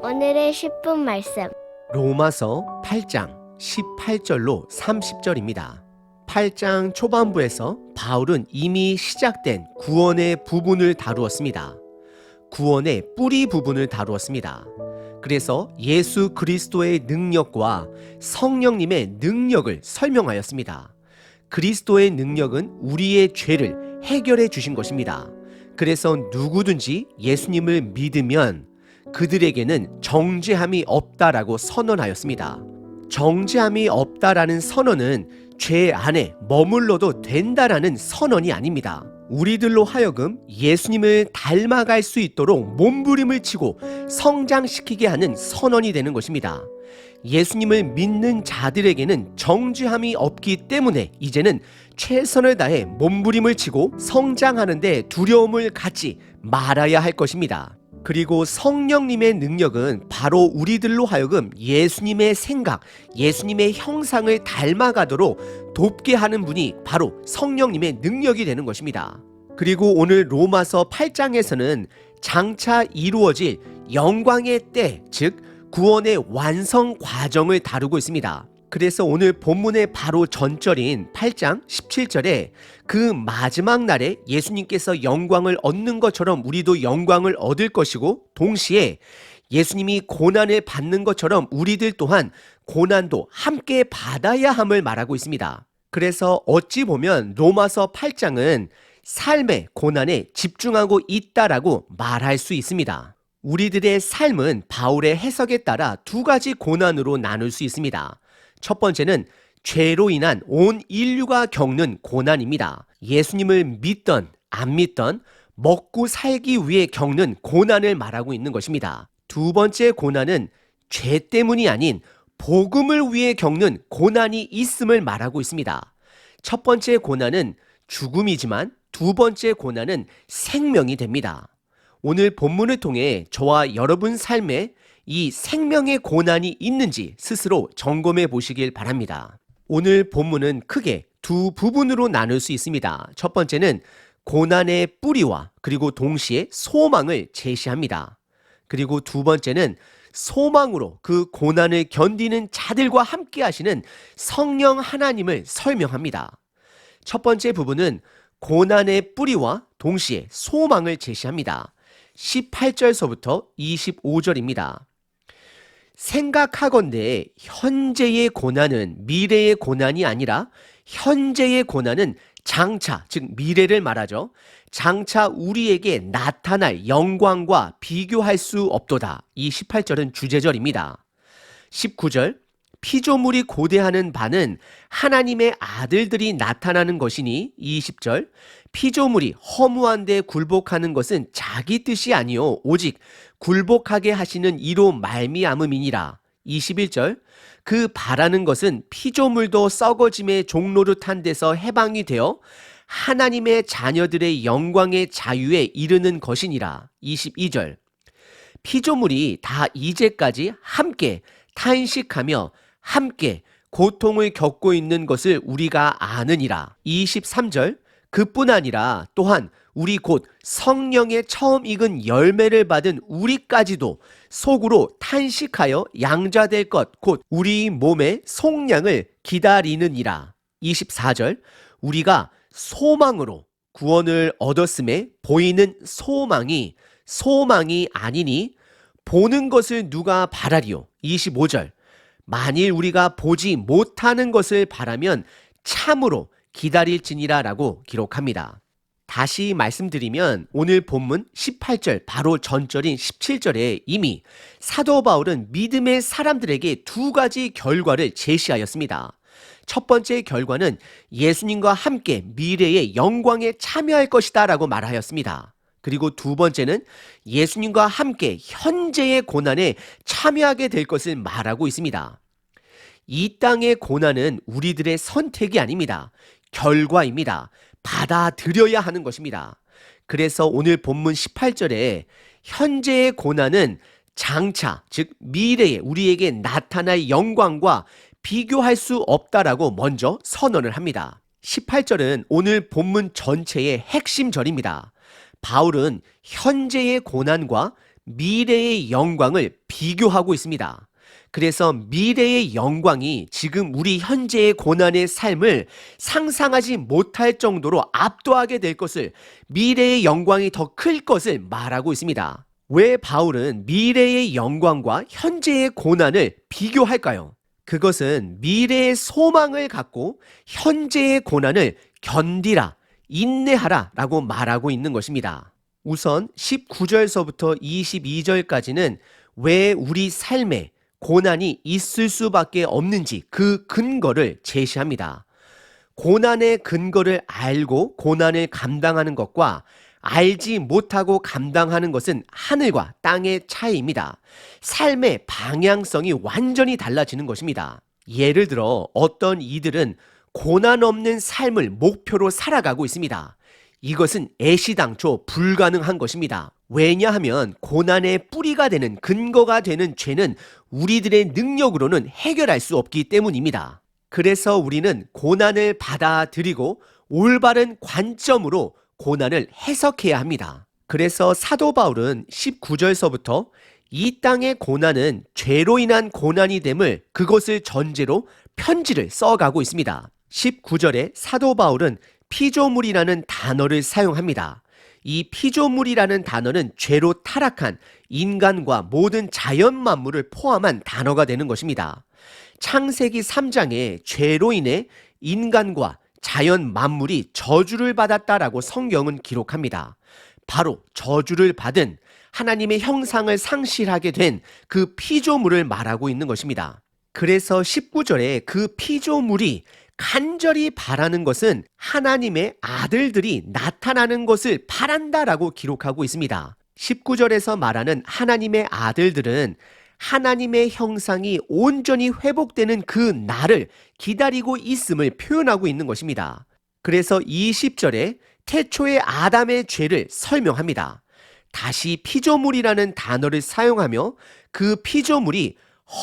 오늘의 10분 말씀. 로마서 8장 18절로 30절입니다. 8장 초반부에서 바울은 이미 시작된 구원의 부분을 다루었습니다. 구원의 뿌리 부분을 다루었습니다. 그래서 예수 그리스도의 능력과 성령님의 능력을 설명하였습니다. 그리스도의 능력은 우리의 죄를 해결해 주신 것입니다. 그래서 누구든지 예수님을 믿으면 그들에게는 정죄함이 없다라고 선언하였습니다. 정죄함이 없다라는 선언은 죄 안에 머물러도 된다라는 선언이 아닙니다. 우리들로 하여금 예수님을 닮아갈 수 있도록 몸부림을 치고 성장시키게 하는 선언이 되는 것입니다. 예수님을 믿는 자들에게는 정죄함이 없기 때문에 이제는 최선을 다해 몸부림을 치고 성장하는 데 두려움을 갖지 말아야 할 것입니다. 그리고 성령님의 능력은 바로 우리들로 하여금 예수님의 생각, 예수님의 형상을 닮아가도록 돕게 하는 분이 바로 성령님의 능력이 되는 것입니다. 그리고 오늘 로마서 8장에서는 장차 이루어질 영광의 때, 즉 구원의 완성 과정을 다루고 있습니다. 그래서 오늘 본문의 바로 전절인 8장 17절에 그 마지막 날에 예수님께서 영광을 얻는 것처럼 우리도 영광을 얻을 것이고, 동시에 예수님이 고난을 받는 것처럼 우리들 또한 고난도 함께 받아야 함을 말하고 있습니다. 그래서 어찌 보면 로마서 8장은 삶의 고난에 집중하고 있다라고 말할 수 있습니다. 우리들의 삶은 바울의 해석에 따라 두 가지 고난으로 나눌 수 있습니다. 첫 번째는 죄로 인한 온 인류가 겪는 고난입니다. 예수님을 믿던 안 믿던 먹고 살기 위해 겪는 고난을 말하고 있는 것입니다. 두 번째 고난은 죄 때문이 아닌 복음을 위해 겪는 고난이 있음을 말하고 있습니다. 첫 번째 고난은 죽음이지만 두 번째 고난은 생명이 됩니다. 오늘 본문을 통해 저와 여러분 삶에 이 생명의 고난이 있는지 스스로 점검해 보시길 바랍니다. 오늘 본문은 크게 두 부분으로 나눌 수 있습니다. 첫 번째는 고난의 뿌리와 그리고 동시에 소망을 제시합니다. 그리고 두 번째는 소망으로 그 고난을 견디는 자들과 함께 하시는 성령 하나님을 설명합니다. 첫 번째 부분은 고난의 뿌리와 동시에 소망을 제시합니다. 18절서부터 25절입니다. 생각하건대 현재의 고난은 미래의 고난이 아니라 현재의 고난은 장차, 즉 미래를 말하죠. 장차 우리에게 나타날 영광과 비교할 수 없도다. 이 18절은 주제절입니다. 19절, 피조물이 고대하는 바는 하나님의 아들들이 나타나는 것이니, 20절, 피조물이 허무한 데 굴복하는 것은 자기 뜻이 아니요 오직 굴복하게 하시는 이로 말미암음이니라. 21절, 그 바라는 것은 피조물도 썩어짐의 종노릇한 데서 해방이 되어 하나님의 자녀들의 영광의 자유에 이르는 것이니라. 22절, 피조물이 다 이제까지 함께 탄식하며 함께 고통을 겪고 있는 것을 우리가 아느니라. 23절, 그뿐 아니라 또한 우리 곧 성령의 처음 익은 열매를 받은 우리까지도 속으로 탄식하여 양자될 것 곧 우리 몸의 속량을 기다리느니라. 24절, 우리가 소망으로 구원을 얻었음에 보이는 소망이 아니니 보는 것을 누가 바라리요. 25절, 만일 우리가 보지 못하는 것을 바라면 참으로 기다릴지니라 라고 기록합니다. 다시 말씀드리면 오늘 본문 18절 바로 전절인 17절에 이미 사도 바울은 믿음의 사람들에게 두 가지 결과를 제시하였습니다. 첫 번째 결과는 예수님과 함께 미래의 영광에 참여할 것이다 라고 말하였습니다. 그리고 두 번째는 예수님과 함께 현재의 고난에 참여하게 될 것을 말하고 있습니다. 이 땅의 고난은 우리들의 선택이 아닙니다. 결과입니다. 받아들여야 하는 것입니다. 그래서 오늘 본문 18절에 현재의 고난은 장차, 즉 미래에 우리에게 나타날 영광과 비교할 수 없다라고 먼저 선언을 합니다. 18절은 오늘 본문 전체의 핵심 절입니다. 바울은 현재의 고난과 미래의 영광을 비교하고 있습니다. 그래서 미래의 영광이 지금 우리 현재의 고난의 삶을 상상하지 못할 정도로 압도하게 될 것을, 미래의 영광이 더 클 것을 말하고 있습니다. 왜 바울은 미래의 영광과 현재의 고난을 비교할까요? 그것은 미래의 소망을 갖고 현재의 고난을 견디라, 인내하라 라고 말하고 있는 것입니다. 우선 19절서부터 22절까지는 왜 우리 삶에 고난이 있을 수밖에 없는지 그 근거를 제시합니다. 고난의 근거를 알고 고난을 감당하는 것과 알지 못하고 감당하는 것은 하늘과 땅의 차이입니다. 삶의 방향성이 완전히 달라지는 것입니다. 예를 들어 어떤 이들은 고난 없는 삶을 목표로 살아가고 있습니다. 이것은 애시당초 불가능한 것입니다. 왜냐하면 고난의 뿌리가 되는, 근거가 되는 죄는 우리들의 능력으로는 해결할 수 없기 때문입니다. 그래서 우리는 고난을 받아들이고 올바른 관점으로 고난을 해석해야 합니다. 그래서 사도 바울은 19절서부터 이 땅의 고난은 죄로 인한 고난이 됨을, 그것을 전제로 편지를 써가고 있습니다. 19절에 사도 바울은 피조물이라는 단어를 사용합니다. 이 피조물이라는 단어는 죄로 타락한 인간과 모든 자연 만물을 포함한 단어가 되는 것입니다. 창세기 3장에 죄로 인해 인간과 자연 만물이 저주를 받았다라고 성경은 기록합니다. 바로 저주를 받은, 하나님의 형상을 상실하게 된 그 피조물을 말하고 있는 것입니다. 그래서 19절에 그 피조물이 간절히 바라는 것은 하나님의 아들들이 나타나는 것을 바란다라고 기록하고 있습니다. 19절에서 말하는 하나님의 아들들은 하나님의 형상이 온전히 회복되는 그 날을 기다리고 있음을 표현하고 있는 것입니다. 그래서 20절에 태초의 아담의 죄를 설명합니다. 다시 피조물이라는 단어를 사용하며 그 피조물이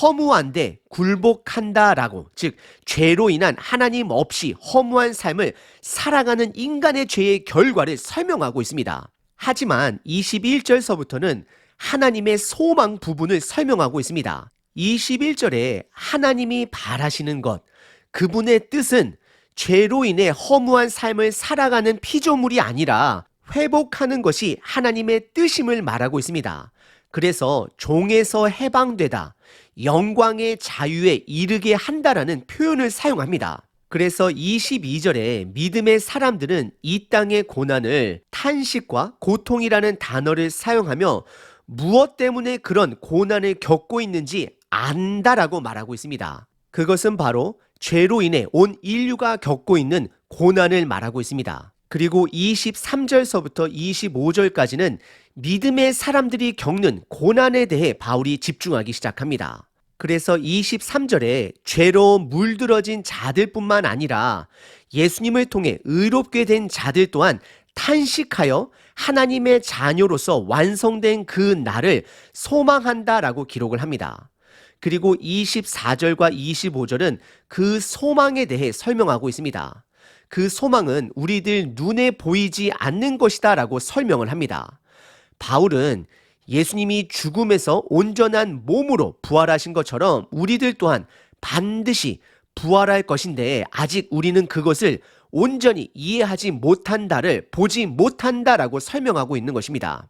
허무한데 굴복한다라고, 즉 죄로 인한 하나님 없이 허무한 삶을 살아가는 인간의 죄의 결과를 설명하고 있습니다. 하지만 21절서부터는 하나님의 소망 부분을 설명하고 있습니다. 21절에 하나님이 바라시는 것, 그분의 뜻은 죄로 인해 허무한 삶을 살아가는 피조물이 아니라 회복하는 것이 하나님의 뜻임을 말하고 있습니다. 그래서 종에서 해방되다, 영광의 자유에 이르게 한다라는 표현을 사용합니다. 그래서 22절에 믿음의 사람들은 이 땅의 고난을 탄식과 고통이라는 단어를 사용하며 무엇 때문에 그런 고난을 겪고 있는지 안다라고 말하고 있습니다. 그것은 바로 죄로 인해 온 인류가 겪고 있는 고난을 말하고 있습니다. 그리고 23절서부터 25절까지는 믿음의 사람들이 겪는 고난에 대해 바울이 집중하기 시작합니다. 그래서 23절에 죄로 물들어진 자들뿐만 아니라 예수님을 통해 의롭게 된 자들 또한 탄식하여 하나님의 자녀로서 완성된 그 날을 소망한다라고 기록을 합니다. 그리고 24절과 25절은 그 소망에 대해 설명하고 있습니다. 그 소망은 우리들 눈에 보이지 않는 것이다 라고 설명을 합니다. 바울은 예수님이 죽음에서 온전한 몸으로 부활하신 것처럼 우리들 또한 반드시 부활할 것인데 아직 우리는 그것을 온전히 이해하지 못한다를 보지 못한다라고 설명하고 있는 것입니다.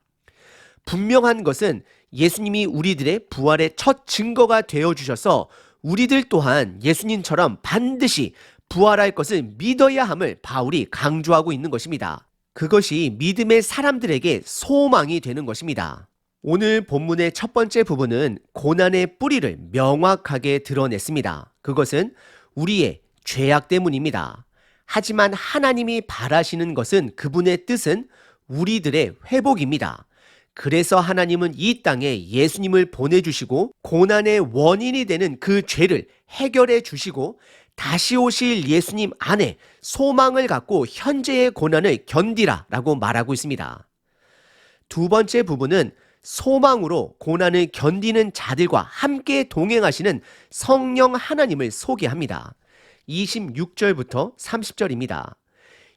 분명한 것은 예수님이 우리들의 부활의 첫 증거가 되어주셔서 우리들 또한 예수님처럼 반드시 부활할 것을 믿어야 함을 바울이 강조하고 있는 것입니다. 그것이 믿음의 사람들에게 소망이 되는 것입니다. 오늘 본문의 첫 번째 부분은 고난의 뿌리를 명확하게 드러냈습니다. 그것은 우리의 죄악 때문입니다. 하지만 하나님이 바라시는 것은, 그분의 뜻은 우리들의 회복입니다. 그래서 하나님은 이 땅에 예수님을 보내주시고 고난의 원인이 되는 그 죄를 해결해 주시고 다시 오실 예수님 안에 소망을 갖고 현재의 고난을 견디라 라고 말하고 있습니다. 두 번째 부분은 소망으로 고난을 견디는 자들과 함께 동행하시는 성령 하나님을 소개합니다. 26절부터 30절입니다.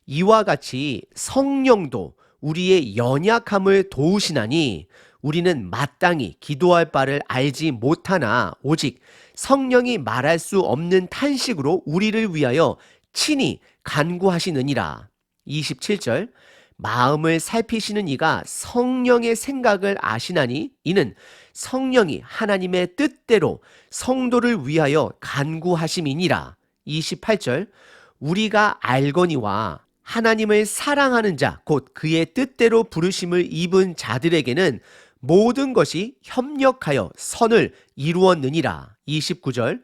이와 같이 성령도 우리의 연약함을 도우시나니 우리는 마땅히 기도할 바를 알지 못하나 오직 성령이 말할 수 없는 탄식으로 우리를 위하여 친히 간구하시느니라. 27절 마음을 살피시는 이가 성령의 생각을 아시나니 이는 성령이 하나님의 뜻대로 성도를 위하여 간구하심이니라. 28절 우리가 알거니와 하나님을 사랑하는 자 곧 그의 뜻대로 부르심을 입은 자들에게는 모든 것이 협력하여 선을 이루었느니라. 29절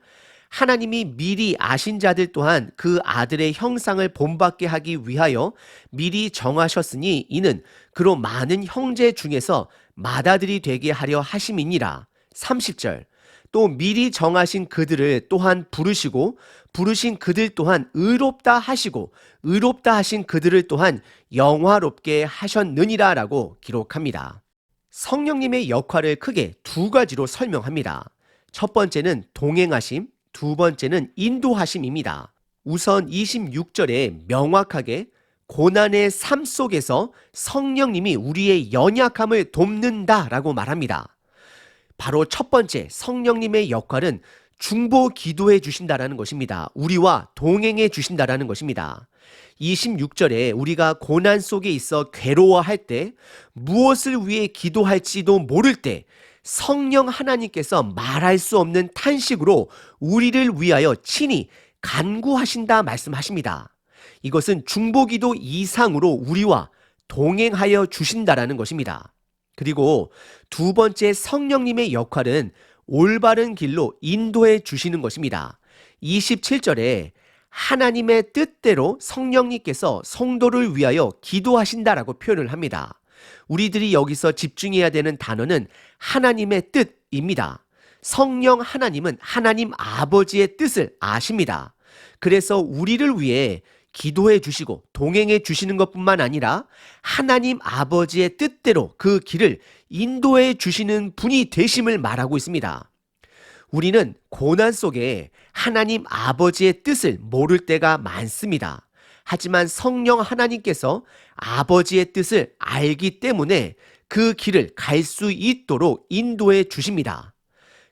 하나님이 미리 아신 자들 또한 그 아들의 형상을 본받게 하기 위하여 미리 정하셨으니 이는 그로 많은 형제 중에서 맏아들이 되게 하려 하심이니라. 30절 또 미리 정하신 그들을 또한 부르시고 부르신 그들 또한 의롭다 하시고 의롭다 하신 그들을 또한 영화롭게 하셨느니라 라고 기록합니다. 성령님의 역할을 크게 두 가지로 설명합니다. 첫 번째는 동행하심, 두 번째는 인도하심입니다. 우선 26절에 명확하게 고난의 삶 속에서 성령님이 우리의 연약함을 돕는다라고 말합니다. 바로 첫 번째 성령님의 역할은 중보 기도해 주신다라는 것입니다. 우리와 동행해 주신다라는 것입니다. 26절에 우리가 고난 속에 있어 괴로워할 때 무엇을 위해 기도할지도 모를 때 성령 하나님께서 말할 수 없는 탄식으로 우리를 위하여 친히 간구하신다 말씀하십니다. 이것은 중보기도 이상으로 우리와 동행하여 주신다라는 것입니다. 그리고 두 번째 성령님의 역할은 올바른 길로 인도해 주시는 것입니다. 27절에 하나님의 뜻대로 성령님께서 성도를 위하여 기도하신다라고 표현을 합니다. 우리들이 여기서 집중해야 되는 단어는 하나님의 뜻입니다. 성령 하나님은 하나님 아버지의 뜻을 아십니다. 그래서 우리를 위해 기도해 주시고 동행해 주시는 것뿐만 아니라 하나님 아버지의 뜻대로 그 길을 인도해 주시는 분이 되심을 말하고 있습니다. 우리는 고난 속에 하나님 아버지의 뜻을 모를 때가 많습니다. 하지만 성령 하나님께서 아버지의 뜻을 알기 때문에 그 길을 갈 수 있도록 인도해 주십니다.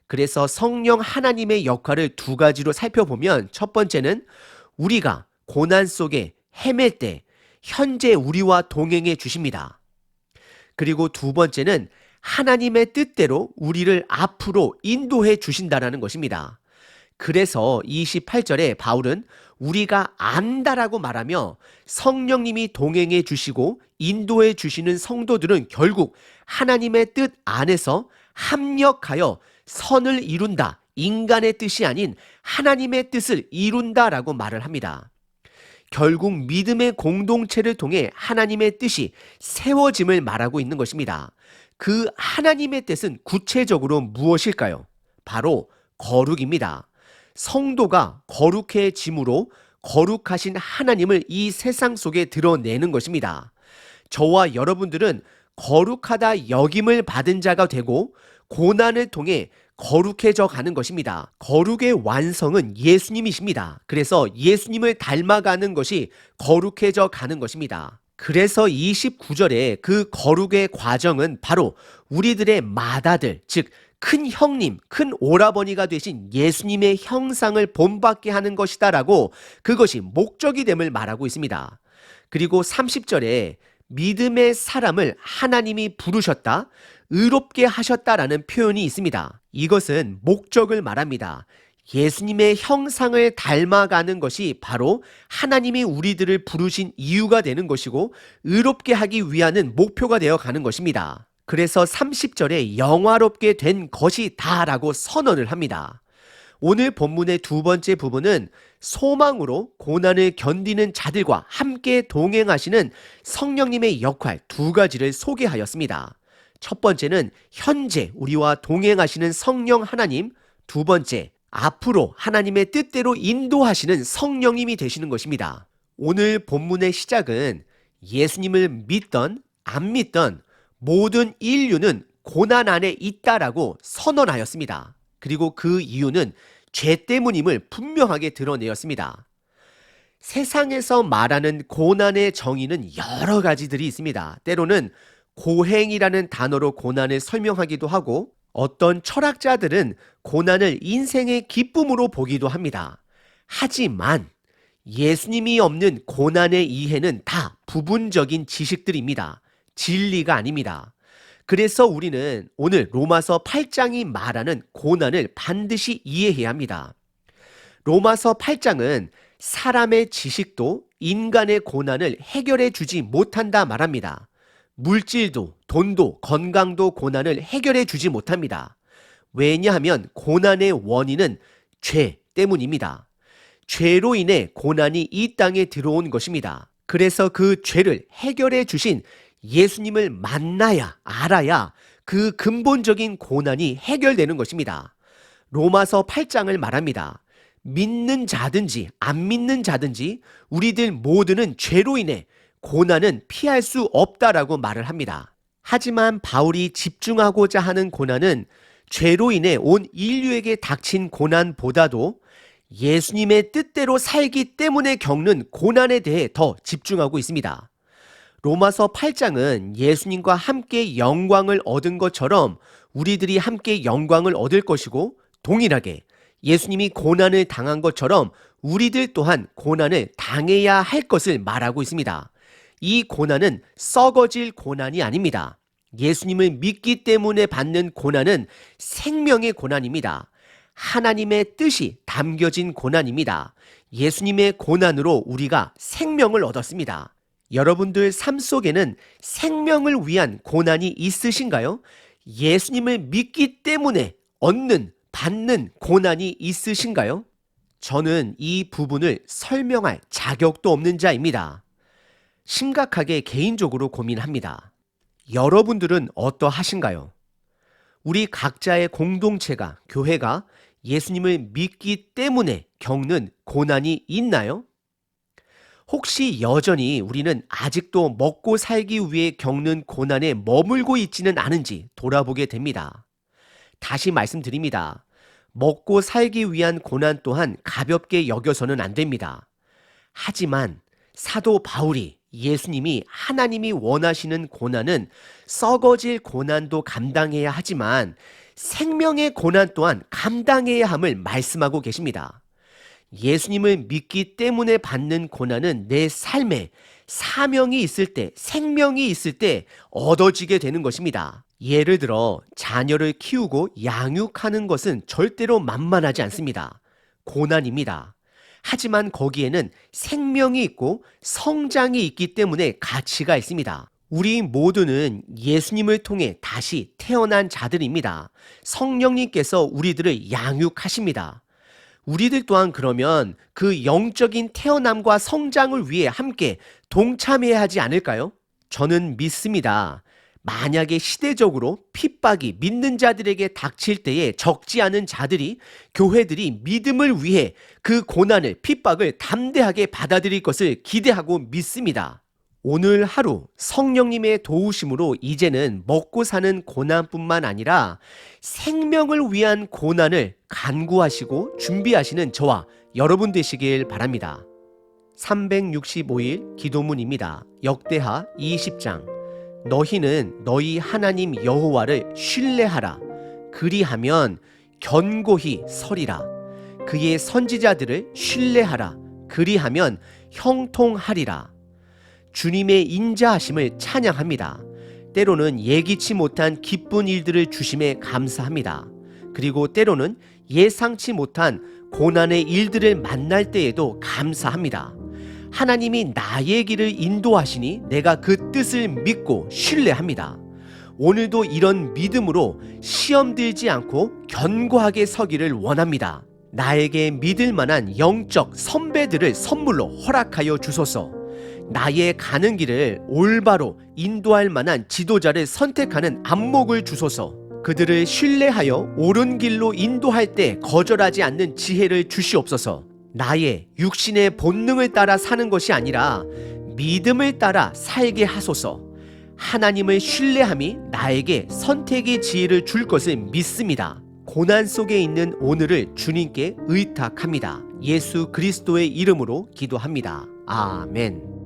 그래서 성령 하나님의 역할을 두 가지로 살펴보면 첫 번째는 우리가 고난 속에 헤맬 때 현재 우리와 동행해 주십니다. 그리고 두 번째는 하나님의 뜻대로 우리를 앞으로 인도해 주신다라는 것입니다. 그래서 28절에 바울은 우리가 안다라고 말하며 성령님이 동행해 주시고 인도해 주시는 성도들은 결국 하나님의 뜻 안에서 합력하여 선을 이룬다. 인간의 뜻이 아닌 하나님의 뜻을 이룬다라고 말을 합니다. 결국 믿음의 공동체를 통해 하나님의 뜻이 세워짐을 말하고 있는 것입니다. 그 하나님의 뜻은 구체적으로 무엇일까요? 바로 거룩입니다. 성도가 거룩해짐으로 거룩하신 하나님을 이 세상 속에 드러내는 것입니다. 저와 여러분들은 거룩하다 여김을 받은 자가 되고 고난을 통해 거룩해져 가는 것입니다. 거룩의 완성은 예수님이십니다. 그래서 예수님을 닮아가는 것이 거룩해져 가는 것입니다. 그래서 29절에 그 거룩의 과정은 바로 우리들의 맏아들, 즉 큰 형님, 큰 오라버니가 되신 예수님의 형상을 본받게 하는 것이다라고 그것이 목적이 됨을 말하고 있습니다. 그리고 30절에 믿음의 사람을 하나님이 부르셨다, 의롭게 하셨다라는 표현이 있습니다. 이것은 목적을 말합니다. 예수님의 형상을 닮아가는 것이 바로 하나님이 우리들을 부르신 이유가 되는 것이고 의롭게 하기 위한 목표가 되어 가는 것입니다. 그래서 30절에 영화롭게 된 것이다 라고 선언을 합니다. 오늘 본문의 두 번째 부분은 소망으로 고난을 견디는 자들과 함께 동행하시는 성령님의 역할 두 가지를 소개하였습니다. 첫 번째는 현재 우리와 동행하시는 성령 하나님, 두 번째 앞으로 하나님의 뜻대로 인도하시는 성령님이 되시는 것입니다. 오늘 본문의 시작은 예수님을 믿던 안 믿던 모든 인류는 고난 안에 있다라고 선언하였습니다. 그리고 그 이유는 죄 때문임을 분명하게 드러내었습니다. 세상에서 말하는 고난의 정의는 여러 가지들이 있습니다. 때로는 고행이라는 단어로 고난을 설명하기도 하고 어떤 철학자들은 고난을 인생의 기쁨으로 보기도 합니다. 하지만 예수님이 없는 고난의 이해는 다 부분적인 지식들입니다. 진리가 아닙니다. 그래서 우리는 오늘 로마서 8장이 말하는 고난을 반드시 이해해야 합니다. 로마서 8장은 사람의 지식도 인간의 고난을 해결해 주지 못한다 말합니다. 물질도, 돈도, 건강도 고난을 해결해 주지 못합니다. 왜냐하면 고난의 원인은 죄 때문입니다. 죄로 인해 고난이 이 땅에 들어온 것입니다. 그래서 그 죄를 해결해 주신 예수님을 만나야, 알아야 그 근본적인 고난이 해결되는 것입니다. 로마서 8장을 말합니다. 믿는 자든지 안 믿는 자든지 우리들 모두는 죄로 인해 고난은 피할 수 없다라고 말을 합니다. 하지만 바울이 집중하고자 하는 고난은 죄로 인해 온 인류에게 닥친 고난보다도 예수님의 뜻대로 살기 때문에 겪는 고난에 대해 더 집중하고 있습니다. 로마서 8장은 예수님과 함께 영광을 얻은 것처럼 우리들이 함께 영광을 얻을 것이고 동일하게 예수님이 고난을 당한 것처럼 우리들 또한 고난을 당해야 할 것을 말하고 있습니다. 이 고난은 썩어질 고난이 아닙니다. 예수님을 믿기 때문에 받는 고난은 생명의 고난입니다. 하나님의 뜻이 담겨진 고난입니다. 예수님의 고난으로 우리가 생명을 얻었습니다. 여러분들 삶 속에는 생명을 위한 고난이 있으신가요? 예수님을 믿기 때문에 받는 고난이 있으신가요? 저는 이 부분을 설명할 자격도 없는 자입니다. 심각하게 개인적으로 고민합니다. 여러분들은 어떠하신가요? 우리 각자의 공동체가, 교회가 예수님을 믿기 때문에 겪는 고난이 있나요? 혹시 여전히 우리는 아직도 먹고 살기 위해 겪는 고난에 머물고 있지는 않은지 돌아보게 됩니다. 다시 말씀드립니다. 먹고 살기 위한 고난 또한 가볍게 여겨서는 안 됩니다. 하지만 사도 바울이 예수님이 하나님이 원하시는 고난은 썩어질 고난도 감당해야 하지만 생명의 고난 또한 감당해야 함을 말씀하고 계십니다. 예수님을 믿기 때문에 받는 고난은 내 삶에 사명이 있을 때, 생명이 있을 때 얻어지게 되는 것입니다. 예를 들어 자녀를 키우고 양육하는 것은 절대로 만만하지 않습니다. 고난입니다. 하지만 거기에는 생명이 있고 성장이 있기 때문에 가치가 있습니다. 우리 모두는 예수님을 통해 다시 태어난 자들입니다. 성령님께서 우리들을 양육하십니다. 우리들 또한 그러면 그 영적인 태어남과 성장을 위해 함께 동참해야 하지 않을까요? 저는 믿습니다. 만약에 시대적으로 핍박이 믿는 자들에게 닥칠 때에 적지 않은 자들이, 교회들이 믿음을 위해 그 고난을, 핍박을 담대하게 받아들일 것을 기대하고 믿습니다. 오늘 하루 성령님의 도우심으로 이제는 먹고 사는 고난뿐만 아니라 생명을 위한 고난을 간구하시고 준비하시는 저와 여러분 되시길 바랍니다. 365일 기도문입니다. 역대하 20장. 너희는 너희 하나님 여호와를 신뢰하라. 그리하면 견고히 서리라. 그의 선지자들을 신뢰하라. 그리하면 형통하리라. 주님의 인자하심을 찬양합니다. 때로는 예기치 못한 기쁜 일들을 주심에 감사합니다. 그리고 때로는 예상치 못한 고난의 일들을 만날 때에도 감사합니다. 하나님이 나의 길을 인도하시니 내가 그 뜻을 믿고 신뢰합니다. 오늘도 이런 믿음으로 시험 들지 않고 견고하게 서기를 원합니다. 나에게 믿을 만한 영적 선배들을 선물로 허락하여 주소서. 나의 가는 길을 올바로 인도할 만한 지도자를 선택하는 안목을 주소서. 그들을 신뢰하여 옳은 길로 인도할 때 거절하지 않는 지혜를 주시옵소서. 나의 육신의 본능을 따라 사는 것이 아니라 믿음을 따라 살게 하소서. 하나님을 신뢰함이 나에게 선택의 지혜를 줄 것을 믿습니다. 고난 속에 있는 오늘을 주님께 의탁합니다. 예수 그리스도의 이름으로 기도합니다. 아멘.